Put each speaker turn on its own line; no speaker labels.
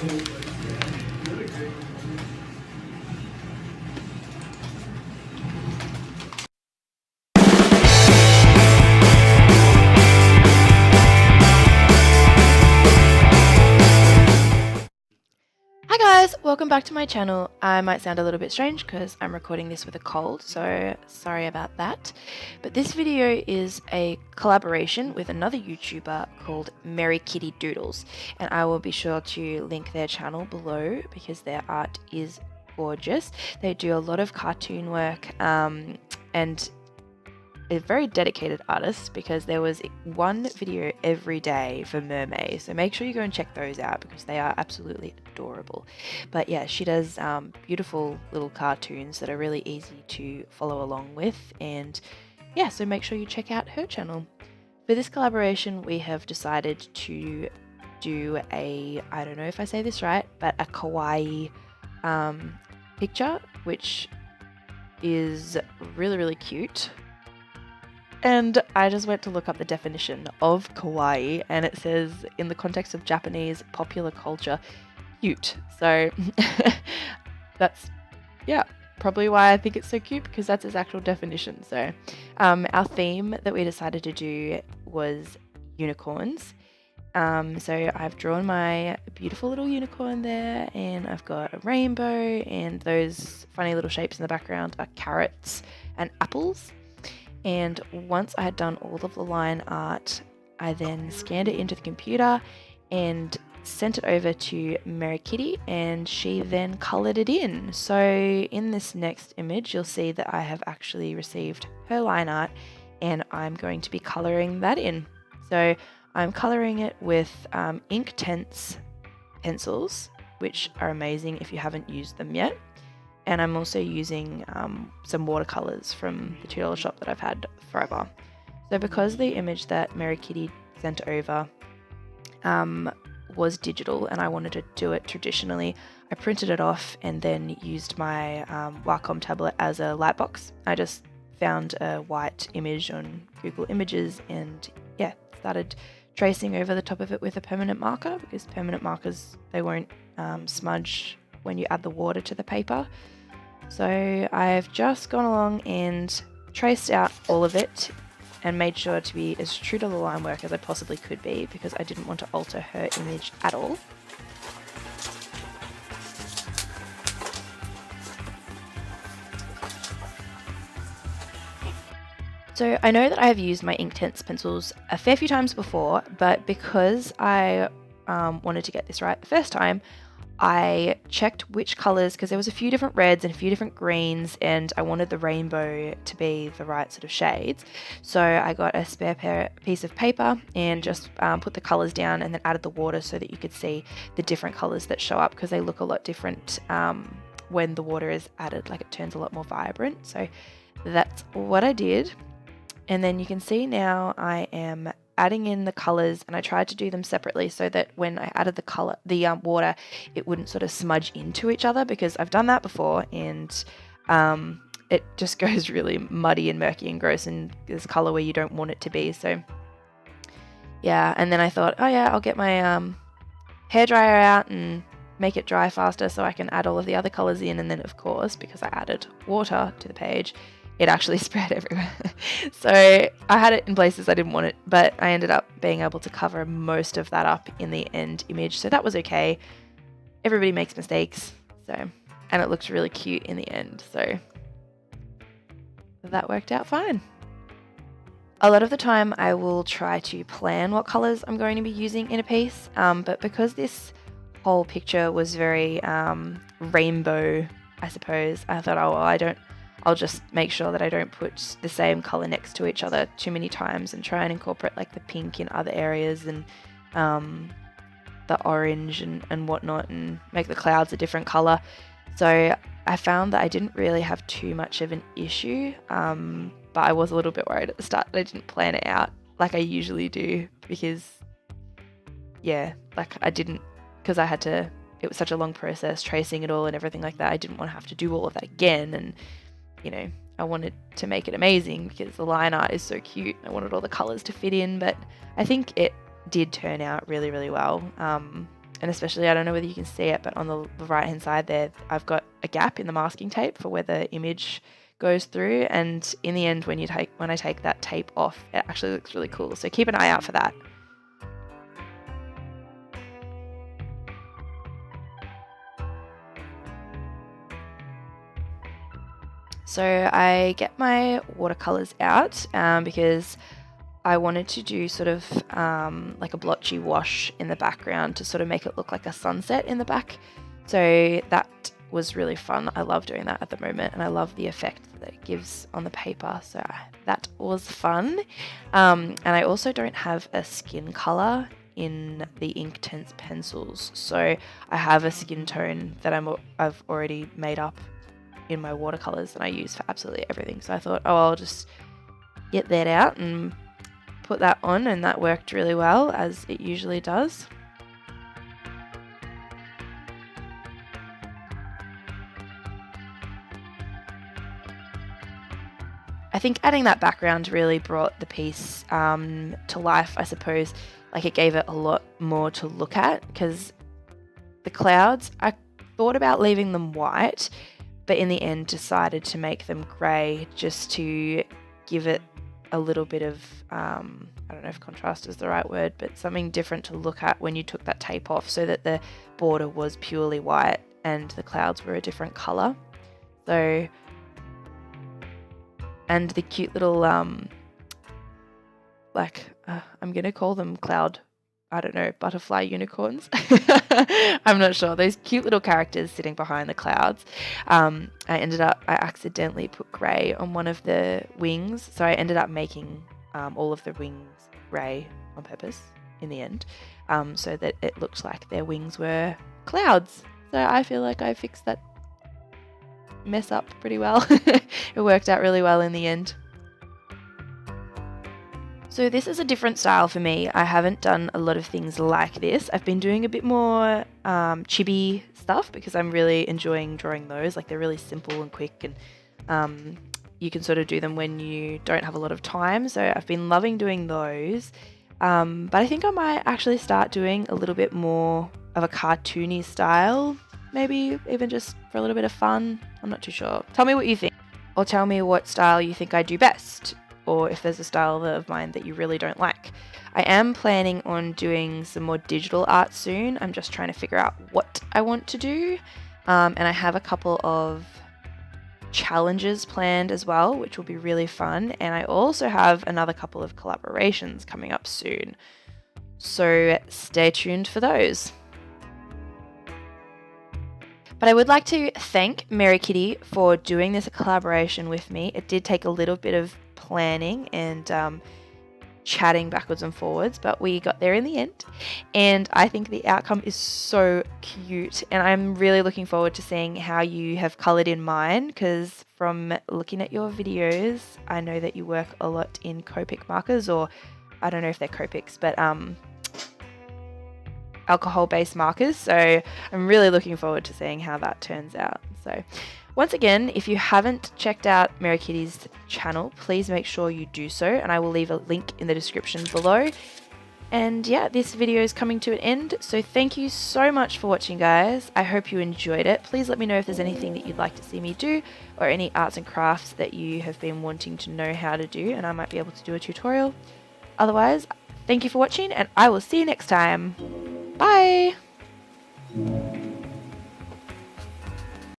Hi guys, welcome back to my channel. I might sound a little bit strange because I'm recording this with a cold, so sorry about that. But this video is a collaboration with another YouTuber called MerriKitty Doodles, and I will be sure to link their channel below because their art is gorgeous. They do a lot of cartoon work and a very dedicated artist because there was one video every day for Mermaid, so make sure you go and check those out because they are absolutely adorable. But yeah, she does beautiful little cartoons that are really easy to follow along with, and yeah, so make sure you check out her channel. For this collaboration, we have decided to do a, I don't know if I say this right, but a kawaii picture, which is really cute. And I just went to look up the definition of kawaii, and it says, in the context of Japanese popular culture, cute. So that's, yeah, probably why I think it's so cute, because that's its actual definition. So our theme that we decided to do was unicorns. So I've drawn my beautiful little unicorn there, and I've got a rainbow, and those funny little shapes in the background are carrots and apples. And once I had done all of the line art, I then scanned it into the computer and sent it over to MerriKitty, and she then colored it in. So in this next image, you'll see that I have actually received her line art, and I'm going to be coloring that in. So I'm coloring it with Inktense pencils, which are amazing if you haven't used them yet. And I'm also using some watercolors from the $2 shop that I've had forever. So because the image that MerriKitty sent over was digital and I wanted to do it traditionally, I printed it off and then used my Wacom tablet as a lightbox. I just found a white image on Google Images and yeah, started tracing over the top of it with a permanent marker, because permanent markers, they won't smudge when you add the water to the paper. So I've just gone along and traced out all of it and made sure to be as true to the line work as I possibly could be, because I didn't want to alter her image at all. So I know that I have used my Inktense pencils a fair few times before, but because I wanted to get this right the first time, I checked which colors, because there was a few different reds and a few different greens, and I wanted the rainbow to be the right sort of shades. So I got a spare piece of paper and just put the colors down and then added the water so that you could see the different colors that show up, because they look a lot different when the water is added, like it turns a lot more vibrant. So that's what I did. And then you can see now I am adding in the colors, and I tried to do them separately so that when I added the water, it wouldn't sort of smudge into each other, because I've done that before and it just goes really muddy and murky and gross in this color where you don't want it to be. So yeah, and then I thought, oh yeah, I'll get my hairdryer out and make it dry faster so I can add all of the other colors in. And then of course, because I added water to the page, it actually spread everywhere. So I had it in places I didn't want it, but I ended up being able to cover most of that up in the end image, so that was okay. Everybody makes mistakes, so, and it looked really cute in the end, so that worked out fine. A lot of the time I will try to plan what colors I'm going to be using in a piece, but because this whole picture was very rainbow, I suppose, I thought, oh well, I'll just make sure that I don't put the same color next to each other too many times and try and incorporate like the pink in other areas and the orange and whatnot, and make the clouds a different color. So I found that I didn't really have too much of an issue, but I was a little bit worried at the start that I didn't plan it out like I usually do, because yeah, like I didn't, because I had to, it was such a long process tracing it all and everything like that. I didn't want to have to do all of that again, and you know, I wanted to make it amazing because the line art is so cute. I wanted all the colors to fit in, but I think it did turn out really well. And especially, I don't know whether you can see it, but on the right hand side there, I've got a gap in the masking tape for where the image goes through, and in the end when I take that tape off, it actually looks really cool, so keep an eye out for that. So I get my watercolors out because I wanted to do sort of like a blotchy wash in the background to sort of make it look like a sunset in the back. So that was really fun. I love doing that at the moment, and I love the effect that it gives on the paper. So that was fun. And I also don't have a skin color in the Inktense pencils. So I have a skin tone that I've already made up in my watercolors and I use for absolutely everything. So I thought, oh, I'll just get that out and put that on, and that worked really well, as it usually does. I think adding that background really brought the piece to life, I suppose. Like, it gave it a lot more to look at, because the clouds, I thought about leaving them white, but in the end decided to make them grey just to give it a little bit of, I don't know if contrast is the right word, but something different to look at when you took that tape off, so that the border was purely white and the clouds were a different colour. So, and the cute little, I'm going to call them butterfly unicorns. I'm not sure. Those cute little characters sitting behind the clouds. I accidentally put grey on one of the wings, so I ended up making all of the wings grey on purpose in the end, so that it looked like their wings were clouds. So I feel like I fixed that mess up pretty well. It worked out really well in the end. So this is a different style for me. I haven't done a lot of things like this. I've been doing a bit more chibi stuff because I'm really enjoying drawing those. Like, they're really simple and quick, and you can sort of do them when you don't have a lot of time. So I've been loving doing those. But I think I might actually start doing a little bit more of a cartoony style, maybe even just for a little bit of fun. I'm not too sure. Tell me what you think, or tell me what style you think I do best, or if there's a style of mine that you really don't like. I am planning on doing some more digital art soon. I'm just trying to figure out what I want to do. And I have a couple of challenges planned as well, which will be really fun. And I also have another couple of collaborations coming up soon. So stay tuned for those. But I would like to thank MerriKitty for doing this collaboration with me. It did take a little bit of planning and chatting backwards and forwards, but we got there in the end, and I think the outcome is so cute, and I'm really looking forward to seeing how you have coloured in mine, because from looking at your videos, I know that you work a lot in Copic markers, or I don't know if they're Copics, but alcohol-based markers, so I'm really looking forward to seeing how that turns out. So once again, if you haven't checked out MerriKitty's channel, please make sure you do so, and I will leave a link in the description below. And yeah, this video is coming to an end, so thank you so much for watching, guys. I hope you enjoyed it. Please let me know if there's anything that you'd like to see me do, or any arts and crafts that you have been wanting to know how to do, and I might be able to do a tutorial. Otherwise, thank you for watching, and I will see you next time. Bye!